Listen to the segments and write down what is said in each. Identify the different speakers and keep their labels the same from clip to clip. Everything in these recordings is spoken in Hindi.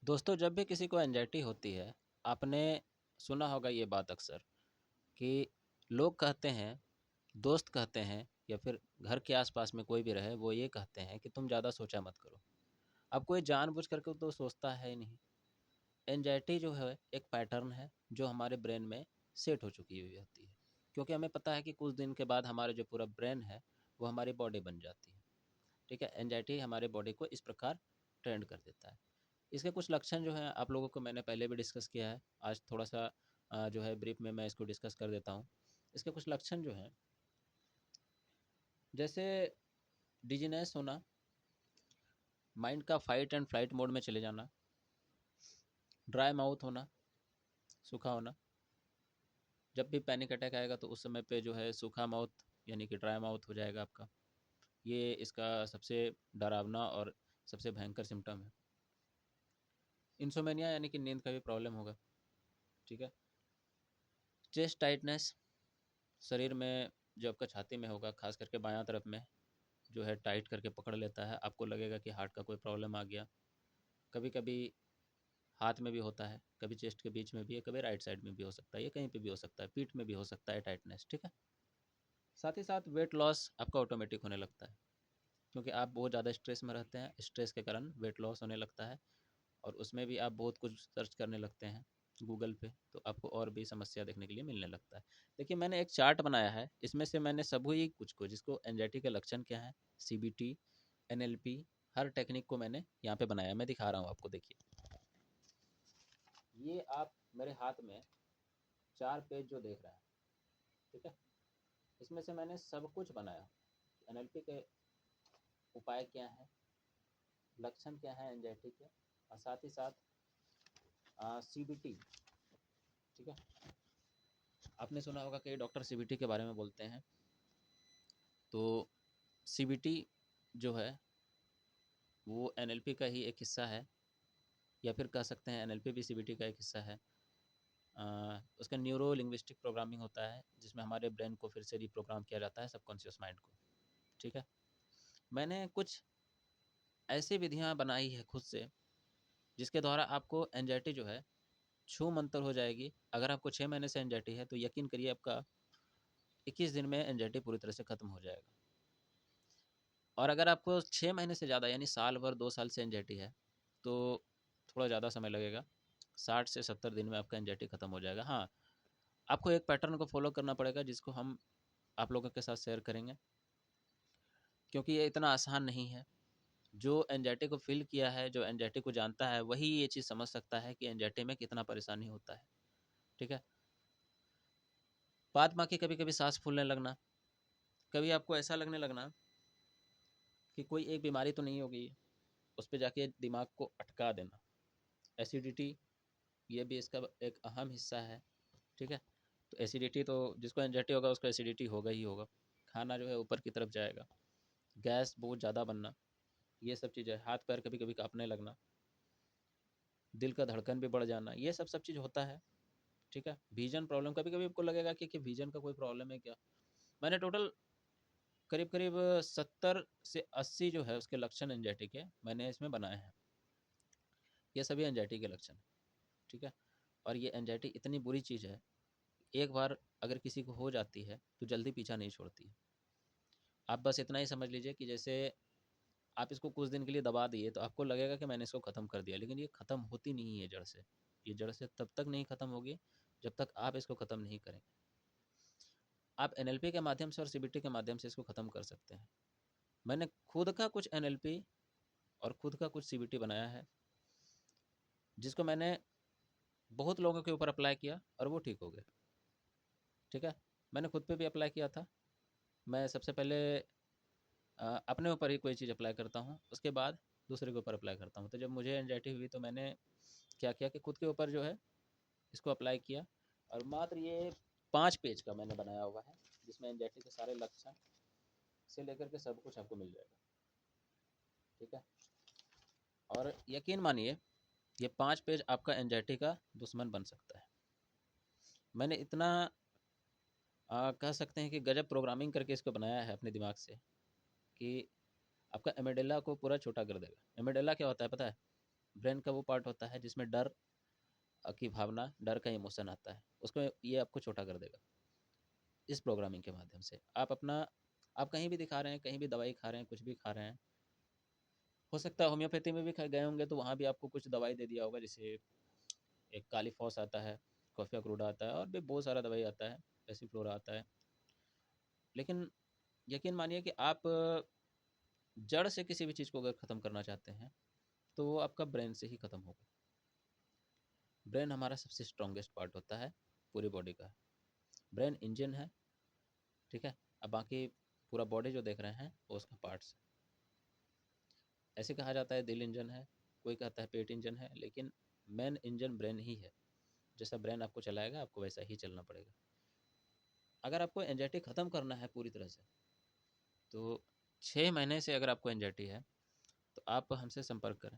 Speaker 1: दोस्तों, जब भी किसी को एंजाइटी होती है, आपने सुना होगा ये बात अक्सर कि लोग कहते हैं, दोस्त कहते हैं या फिर घर के आसपास में कोई भी रहे, वो ये कहते हैं कि तुम ज़्यादा सोचा मत करो। अब कोई जानबूझ करके तो सोचता है ही नहीं। एंजाइटी जो है एक पैटर्न है जो हमारे ब्रेन में सेट हो चुकी हुई होती है, क्योंकि हमें पता है कि कुछ दिन के बाद हमारा जो पूरा ब्रेन है वो हमारी बॉडी बन जाती है। ठीक है, एंजाइटी हमारे बॉडी को इस प्रकार ट्रेंड कर देता है। इसके कुछ लक्षण जो हैं आप लोगों को मैंने पहले भी डिस्कस किया है। आज थोड़ा सा जो है ब्रीफ में मैं इसको डिस्कस कर देता हूँ। इसके कुछ लक्षण जो हैं, जैसे डिजीनेस होना, माइंड का फाइट एंड फ्लाइट मोड में चले जाना, ड्राई माउथ होना, सूखा होना। जब भी पैनिक अटैक आएगा तो उस समय पे जो है सूखा माउथ यानी कि ड्राई माउथ हो जाएगा आपका। ये इसका सबसे डरावना और सबसे भयंकर सिम्टम है। इंसोमेनिया यानी कि नींद का भी प्रॉब्लम होगा। ठीक है। चेस्ट टाइटनेस, शरीर में जो आपका छाती में होगा, खास करके बायां तरफ में जो है टाइट करके पकड़ लेता है, आपको लगेगा कि हार्ट का कोई प्रॉब्लम आ गया। कभी कभी हाथ में भी होता है, कभी चेस्ट के बीच में भी है, कभी राइट साइड में भी हो सकता है, ये कहीं पे भी हो सकता है, पीठ में भी हो सकता है टाइटनेस। ठीक है। साथ ही साथ वेट लॉस आपका ऑटोमेटिक होने लगता है, क्योंकि आप बहुत ज़्यादा स्ट्रेस में रहते हैं, स्ट्रेस के कारण वेट लॉस होने लगता है। और उसमें भी आप बहुत कुछ सर्च करने लगते हैं गूगल पे, तो आपको और भी समस्या देखने के लिए मिलने लगता है। देखिए, मैंने एक चार्ट बनाया है, इसमें से मैंने सभी कुछ को, जिसको एंजाइटी के लक्षण क्या हैं, सीबीटी, एनएलपी, हर टेक्निक को मैंने यहाँ पे बनाया। मैं दिखा रहा हूँ आपको, देखिए। ये आप मेरे हाथ में 4 पेज जो देख रहे हैं, ठीक है, इसमें से मैंने सब कुछ बनाया। एनएलपी के उपाय क्या हैं, लक्षण क्या है एंजाइटी के, और साथ ही साथ सीबीटी। ठीक है। आपने सुना होगा कि डॉक्टर सीबीटी के बारे में बोलते हैं। तो सीबीटी जो है वो एनएलपी का ही एक हिस्सा है, या फिर कह सकते हैं एनएलपी भी सीबीटी का एक हिस्सा है। उसका न्यूरो लिंग्विस्टिक प्रोग्रामिंग होता है, जिसमें हमारे ब्रेन को फिर से रिप्रोग्राम किया जाता है, सबकॉन्शियस माइंड को। ठीक है। मैंने कुछ ऐसी विधियां बनाई है खुद से, जिसके द्वारा आपको एंजाइटी जो है छू मंतर हो जाएगी। अगर आपको 6 महीने से एंजाइटी है तो यकीन करिए आपका 21 दिन में एंजाइटी पूरी तरह से खत्म हो जाएगा। और अगर आपको 6 महीने से ज़्यादा यानी साल भर 2 साल से एंजाइटी है तो थोड़ा ज़्यादा समय लगेगा। 60 से 70 दिन में आपका एंजाइटी खत्म हो जाएगा। हाँ, आपको एक पैटर्न को फॉलो करना पड़ेगा, जिसको हम आप लोगों के साथ शेयर करेंगे, क्योंकि ये इतना आसान नहीं है। जो एंजाइटी को फील किया है, जो एंजाइटी को जानता है, वही ये चीज़ समझ सकता है कि एंजाइटी में कितना परेशानी होता है। ठीक है। बात बाकी, कभी कभी सांस फूलने लगना, कभी आपको ऐसा लगने लगना कि कोई एक बीमारी तो नहीं होगी, उस पर जाके दिमाग को अटका देना। एसिडिटी, ये भी इसका एक अहम हिस्सा है। ठीक है। तो एसिडिटी, तो जिसको एंजाइटी होगा उसको एसिडिटी होगा ही होगा। खाना जो है ऊपर की तरफ जाएगा, गैस बहुत ज़्यादा बनना, ये सब चीज़ें, हाथ पैर कभी कभी कांपने लगना, दिल का धड़कन भी बढ़ जाना, ये सब सब चीज़ होता है। ठीक है। विजन प्रॉब्लम, कभी कभी आपको लगेगा कि विजन का कोई प्रॉब्लम है क्या। मैंने टोटल करीब करीब 70 से 80 जो है उसके लक्षण एंजाइटी के मैंने इसमें बनाए हैं। ये सभी एंजाइटी के लक्षण। ठीक है। और ये एंजाइटी इतनी बुरी चीज़ है, एक बार अगर किसी को हो जाती है तो जल्दी पीछा नहीं छोड़ती। आप बस इतना ही समझ लीजिए कि जैसे आप इसको कुछ दिन के लिए दबा दिए तो आपको लगेगा कि मैंने इसको ख़त्म कर दिया, लेकिन ये ख़त्म होती नहीं है जड़ से। ये जड़ से तब तक नहीं ख़त्म होगी जब तक आप इसको ख़त्म नहीं करेंगे। आप एनएलपी के माध्यम से और सीबीटी के माध्यम से इसको ख़त्म कर सकते हैं। मैंने खुद का कुछ एनएलपी और खुद का कुछ सीबीटी बनाया है, जिसको मैंने बहुत लोगों के ऊपर अप्लाई किया और वो ठीक हो गए। ठीक है। मैंने खुद पे भी अप्लाई किया था। मैं सबसे पहले अपने ऊपर ही कोई चीज़ अप्लाई करता हूँ, उसके बाद दूसरे के ऊपर अप्लाई करता हूँ। तो जब मुझे एंजाइटी हुई तो मैंने क्या किया कि खुद के ऊपर जो है इसको अप्लाई किया, और मात्र ये 5 पेज का मैंने बनाया हुआ है, जिसमें एंजाइटी के सारे लक्षण से लेकर के सब कुछ आपको मिल जाएगा। ठीक है। और यकीन मानिए, ये 5 पेज आपका एंजाइटी का दुश्मन बन सकता है। मैंने इतना कह सकते हैं कि गजब प्रोग्रामिंग करके इसको बनाया है अपने दिमाग से, कि आपका एमेडेला को पूरा छोटा कर देगा। एमेडेला क्या होता है पता है? ब्रेन का वो पार्ट होता है जिसमें डर की भावना, डर का इमोशन आता है, उसको ये आपको छोटा कर देगा इस प्रोग्रामिंग के माध्यम से। आप कहीं भी दिखा रहे हैं, कहीं भी दवाई खा रहे हैं, कुछ भी खा रहे हैं, हो सकता है होम्योपैथी में भी गए होंगे तो वहाँ भी आपको कुछ दवाई दे दिया होगा, जैसे एक कालीफॉस आता है, कॉफिया क्रूडा आता है, और भी बहुत सारा दवाई आता है, पैसिफ्लोरा आता है। लेकिन यकीन मानिए कि आप जड़ से किसी भी चीज़ को अगर ख़त्म करना चाहते हैं तो वो आपका ब्रेन से ही ख़त्म होगा। ब्रेन हमारा सबसे स्ट्रॉन्गेस्ट पार्ट होता है पूरी बॉडी का। ब्रेन इंजन है, ठीक है। अब बाकी पूरा बॉडी जो देख रहे हैं वो उसका पार्ट्स है। ऐसे कहा जाता है दिल इंजन है, कोई कहता है पेट इंजन है, लेकिन मेन इंजन ब्रेन ही है। जैसा ब्रेन आपको चलाएगा आपको वैसा ही चलना पड़ेगा। अगर आपको एंजाइटी ख़त्म करना है पूरी तरह से, तो 6 महीने से अगर आपको एंजाइटी है तो आप हमसे संपर्क करें।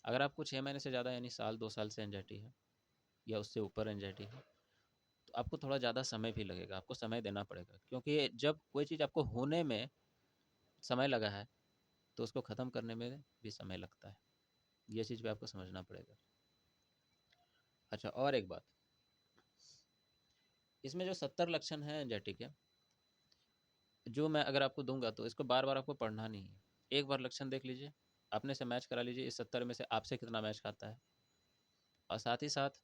Speaker 1: अगर आपको 6 महीने से ज़्यादा यानी साल 2 साल से एंजाइटी है या उससे ऊपर एंजाइटी है तो आपको थोड़ा ज़्यादा समय भी लगेगा, आपको समय देना पड़ेगा, क्योंकि जब कोई चीज़ आपको होने में समय लगा है तो उसको ख़त्म करने में भी समय लगता है। ये चीज़ भी आपको समझना पड़ेगा। अच्छा, और एक बात, इसमें जो 70 लक्षण हैं एंजाइटी के, जो मैं अगर आपको दूंगा तो इसको बार बार आपको पढ़ना नहीं है। एक बार लक्षण देख लीजिए, अपने से मैच करा लीजिए, इस 70 में से आपसे कितना मैच खाता है। और साथ ही साथ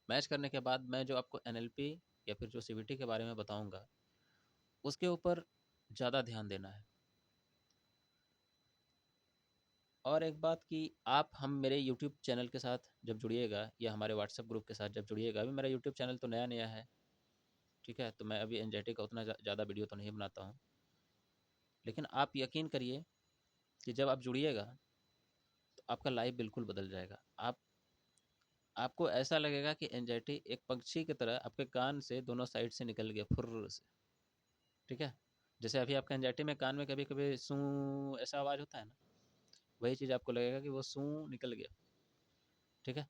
Speaker 1: मैच करने के बाद मैं जो आपको एनएलपी या फिर जो सीबीटी के बारे में बताऊंगा उसके ऊपर ज़्यादा ध्यान देना है। और एक बात कि आप हम मेरे यूट्यूब चैनल के साथ जब जुड़िएगा या हमारे व्हाट्सएप ग्रुप के साथ जब जुड़िएगा, अभी मेरा यूट्यूब चैनल तो नया नया है, ठीक है, तो मैं अभी एंजाइटी का उतना ज़्यादा वीडियो तो नहीं बनाता हूँ। लेकिन आप यकीन करिए कि जब आप जुड़िएगा तो आपका लाइफ बिल्कुल बदल जाएगा। आपको ऐसा लगेगा कि एंजाइटी एक पक्षी की तरह आपके कान से दोनों साइड से निकल गया, फुर्र से, ठीक है। जैसे अभी आपका एंजाइटी में कान में कभी कभी सूं ऐसा आवाज़ होता है ना, वही चीज़ आपको लगेगा कि वो सूं निकल गया, ठीक है।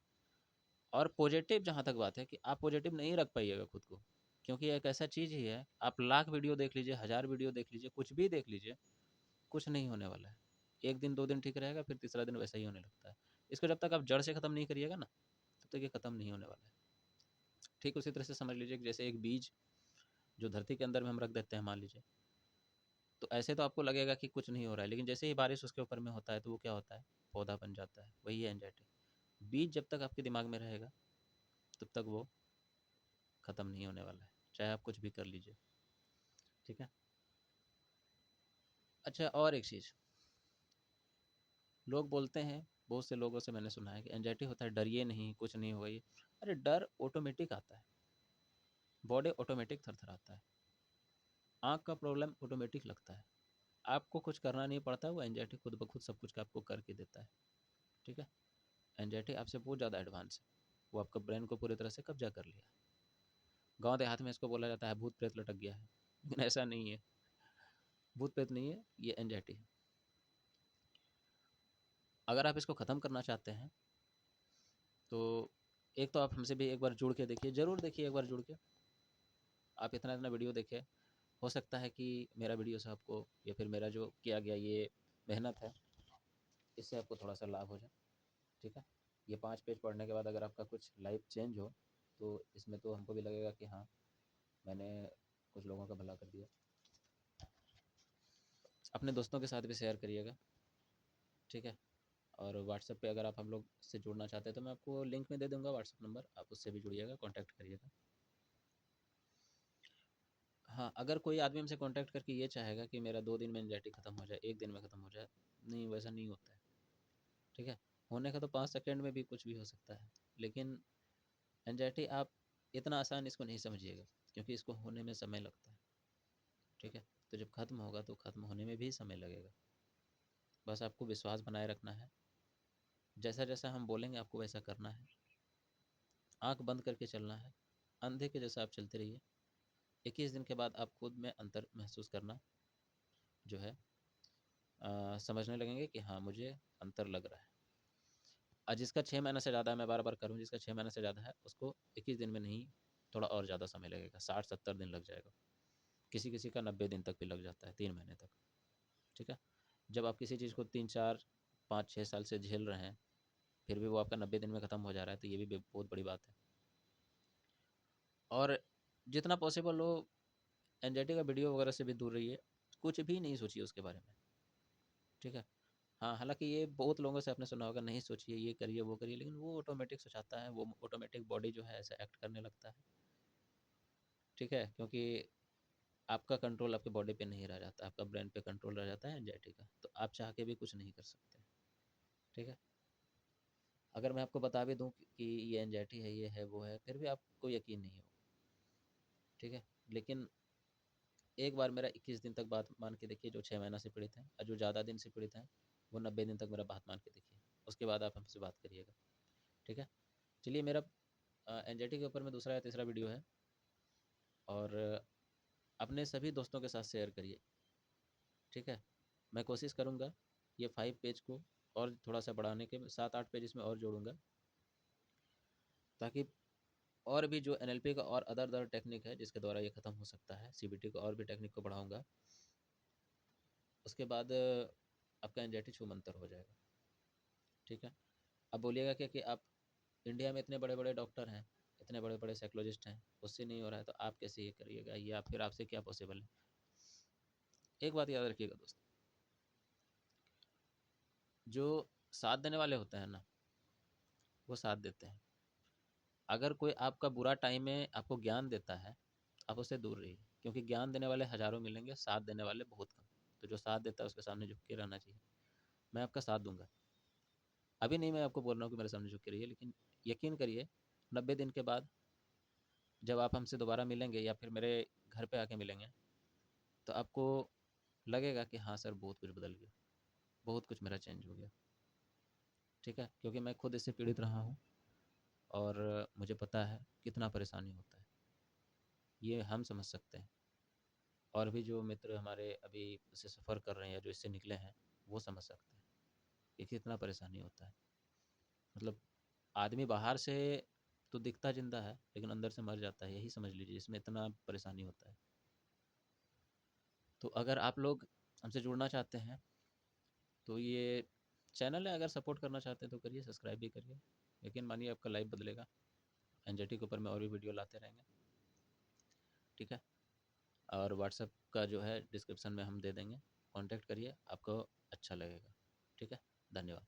Speaker 1: और पॉजिटिव जहाँ तक बात है कि आप पॉजिटिव नहीं रख पाइएगा खुद को, क्योंकि एक ऐसा चीज़ ही है, आप लाख वीडियो देख लीजिए, 1000 वीडियो देख लीजिए, कुछ भी देख लीजिए, कुछ नहीं होने वाला है। एक दिन 2 दिन ठीक रहेगा, फिर तीसरा दिन वैसा ही होने लगता है। इसको जब तक आप जड़ से ख़त्म नहीं करिएगा ना, तब तक ये ख़त्म नहीं होने वाला है। ठीक उसी तरह से समझ लीजिए कि जैसे एक बीज जो धरती के अंदर में हम रख देते हैं मान लीजिए, तो ऐसे तो आपको लगेगा कि कुछ नहीं हो रहा है, लेकिन जैसे ही बारिश उसके ऊपर में होता है तो वो क्या होता है, पौधा बन जाता है। वही है एंजाइटी। बीज जब तक आपके दिमाग में रहेगा तब तक वो ख़त्म नहीं होने वाला है, चाहे आप कुछ भी कर लीजिए, ठीक है। अच्छा, और एक चीज़, लोग बोलते हैं, बहुत से लोगों से मैंने सुना है कि एंजाइटी होता है, डरिए नहीं, कुछ नहीं होगा ये। अरे डर ऑटोमेटिक आता है, बॉडी ऑटोमेटिक थरथराता है, आँख का प्रॉब्लम ऑटोमेटिक लगता है, आपको कुछ करना नहीं पड़ता है, वो एंजाइटी खुद ब खुद सब कुछ आपको करके देता है, ठीक है। एंजाइटी आपसे बहुत ज़्यादा एडवांस है, वो आपका ब्रेन को पूरी तरह से कब्जा कर लिया। गांव देहात में इसको बोला जाता है भूत प्रेत लटक गया है, लेकिन ऐसा नहीं है, भूत प्रेत नहीं है, ये एंजाइटी है। अगर आप इसको ख़त्म करना चाहते हैं तो एक तो आप हमसे भी एक बार जुड़ के देखिए, ज़रूर देखिए एक बार जुड़ के। आप इतना इतना वीडियो देखें, हो सकता है कि मेरा वीडियो से आपको या फिर मेरा जो किया गया ये मेहनत है, इससे आपको थोड़ा सा लाभ हो जाए, ठीक है। ये 5 पेज पढ़ने के बाद अगर आपका कुछ लाइफ चेंज हो तो इसमें तो हमको भी लगेगा कि हाँ, मैंने कुछ लोगों का भला कर दिया। अपने दोस्तों के साथ भी शेयर करिएगा, ठीक है। और व्हाट्सएप पे अगर आप हम लोग से जुड़ना चाहते हैं तो मैं आपको लिंक में दे दूँगा व्हाट्सएप नंबर, आप उससे भी जुड़िएगा, कॉन्टैक्ट करिएगा। हाँ, अगर कोई आदमी हमसे कॉन्टैक्ट करके ये चाहेगा कि मेरा 2 दिन में एंग्जायटी ख़त्म हो जाए, 1 दिन में ख़त्म हो जाए, नहीं, वैसा नहीं होता है, ठीक है। होने का तो 5 सेकंड में भी कुछ भी हो सकता है, लेकिन एंग्जायटी आप इतना आसान इसको नहीं समझिएगा, क्योंकि इसको होने में समय लगता है, ठीक है। तो जब ख़त्म होगा तो ख़त्म होने में भी समय लगेगा। बस आपको विश्वास बनाए रखना है, जैसा जैसा हम बोलेंगे आपको वैसा करना है, आँख बंद करके चलना है, अंधे के जैसा आप चलते रहिए। 21 दिन के बाद आप खुद में अंतर महसूस करना जो है समझने लगेंगे कि हाँ, मुझे अंतर लग रहा है। जिसका 6 महीना से ज़्यादा है, मैं बार बार करूँ, जिसका 6 महीना से ज़्यादा है उसको 21 दिन में नहीं, थोड़ा और ज़्यादा समय लगेगा, 60-70 दिन लग जाएगा, किसी किसी का 90 दिन तक भी लग जाता है, 3 महीने तक, ठीक है। जब आप किसी चीज़ को 3, 4, 5-6 साल से झेल रहे हैं, फिर भी वो आपका 90 दिन में ख़त्म हो जा रहा है, तो ये भी बहुत बड़ी बात है। और जितना पॉसिबल हो एंजाइटी का वीडियो वगैरह से भी दूर रहिए, कुछ भी नहीं सोचिए उसके बारे में, ठीक है। हाँ, हालाँकि ये बहुत लोगों से आपने सुना होगा, नहीं सोचिए, ये करिए, वो करिए, लेकिन वो ऑटोमेटिक सोचाता है, वो ऑटोमेटिक बॉडी जो है ऐसा एक्ट करने लगता है, ठीक है। क्योंकि आपका कंट्रोल आपके बॉडी पे नहीं रह जाता, आपका ब्रेन पे कंट्रोल रह जाता है एंजाइटी का, तो आप चाह के भी कुछ नहीं कर सकते, ठीक है। अगर मैं आपको बता भी दूँ कि ये एंजाइटी है, ये है, वो है, फिर भी आपको यकीन नहीं होगा, ठीक है। लेकिन एक बार मेरा 21 दिन तक बात मान के देखिए, जो 6 महीना से पीड़ित हैं और जो ज़्यादा दिन से पीड़ित हैं, वो 90 दिन तक मेरा बात मान के देखिए, उसके बाद आप हमसे बात करिएगा, ठीक है। चलिए, मेरा एंजाइटी के ऊपर में दूसरा या तीसरा वीडियो है, और अपने सभी दोस्तों के साथ शेयर करिए, ठीक है। मैं कोशिश करूँगा ये 5 पेज को और थोड़ा सा बढ़ाने के, 7-8 पेज इसमें और जोड़ूंगा, ताकि और भी जो एनएलपी का और अदर अदर टेक्निक है जिसके द्वारा ये ख़त्म हो सकता है, सीबीटी का और भी टेक्निक को बढ़ाऊंगा, उसके बाद आपका एंजाइटी छूमंतर हो जाएगा, ठीक है। अब बोलिएगा क्या कि आप इंडिया में इतने बड़े बड़े डॉक्टर हैं, इतने बड़े बड़े साइकोलॉजिस्ट हैं, उससे नहीं हो रहा है, तो आप कैसे ये करिएगा, या फिर आपसे क्या पॉसिबल है। एक बात याद रखिएगा दोस्त, जो साथ देने वाले होते हैं ना, वो साथ देते हैं। अगर कोई आपका बुरा टाइम में आपको ज्ञान देता है, आप उससे दूर रहिए, क्योंकि ज्ञान देने वाले हज़ारों मिलेंगे, साथ देने वाले बहुत कम। तो जो साथ देता है उसके सामने झुक के रहना चाहिए। मैं आपका साथ दूंगा, अभी नहीं मैं आपको बोल रहा हूँ कि मेरे सामने झुक के रहिए, लेकिन यकीन करिए 90 दिन के बाद जब आप हमसे दोबारा मिलेंगे या फिर मेरे घर पे आके मिलेंगे, तो आपको लगेगा कि हाँ सर, बहुत कुछ बदल गया, बहुत कुछ मेरा चेंज हो गया, ठीक है। क्योंकि मैं खुद इससे पीड़ित रहा हूँ, और मुझे पता है कितना परेशानी होता है, ये हम समझ सकते हैं। और भी जो मित्र हमारे अभी इससे सफ़र कर रहे हैं या जो इससे निकले हैं, वो समझ सकते हैं कि कितना परेशानी होता है। मतलब आदमी बाहर से तो दिखता जिंदा है, लेकिन अंदर से मर जाता है, यही समझ लीजिए, इसमें इतना परेशानी होता है। तो अगर आप लोग हमसे जुड़ना चाहते हैं, तो ये चैनल है, अगर सपोर्ट करना चाहते हैं तो करिए, सब्सक्राइब भी करिए। यकीन मानिए आपका लाइफ बदलेगा। एनजेटी के ऊपर मैं और भी वीडियो लाते रहेंगे, ठीक है। और व्हाट्सएप का जो है डिस्क्रिप्शन में हम दे देंगे, कांटेक्ट करिए, आपको अच्छा लगेगा, ठीक है। धन्यवाद।